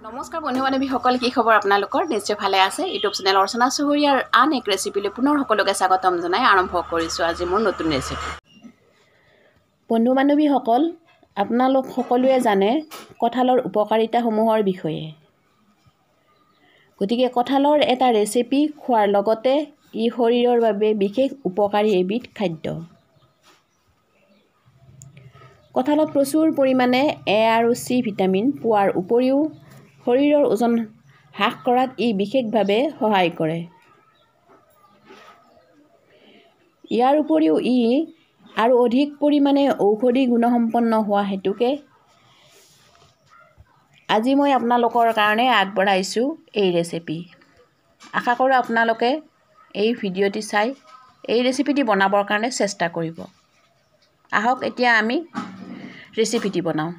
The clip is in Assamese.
নমস্কাৰ বন্ধু বান্ধৱীসকল, কি খবৰ আপোনালোকৰ? নিশ্চয় ভালে আছে। ইউটিউব চেনেল অৰ্চনা চহৰীয়াৰ আন এক ৰেচিপিলৈ পুনৰ সকলোকে স্বাগতম জনাই আৰম্ভ কৰিছোঁ আজি মোৰ নতুন ৰেচিপি। বন্ধু বান্ধৱীসকল, আপোনালোক সকলোৱে জানে কঁঠালৰ উপকাৰিতাসমূহৰ বিষয়ে। গতিকে কঁঠালৰ এটা ৰেচিপি খোৱাৰ লগতে ই শৰীৰৰ বাবে বিশেষ উপকাৰী এবিধ খাদ্য। কঁঠালত প্ৰচুৰ পৰিমাণে এ আৰু চি ভিটামিন পোৱাৰ উপৰিও শৰীৰৰ ওজন হ্ৰাস কৰাত ই বিশেষভাৱে সহায় কৰে। ইয়াৰ উপৰিও ই আৰু অধিক পৰিমাণে ঔষধি গুণসম্পন্ন হোৱা হেতুকে আজি মই আপোনালোকৰ কাৰণে আগবঢ়াইছোঁ এই ৰেচিপি। আশা কৰোঁ আপোনালোকে এই ভিডিঅ'টি চাই এই ৰেচিপিটি বনাবৰ কাৰণে চেষ্টা কৰিব। আহক এতিয়া আমি ৰেচিপিটি বনাওঁ।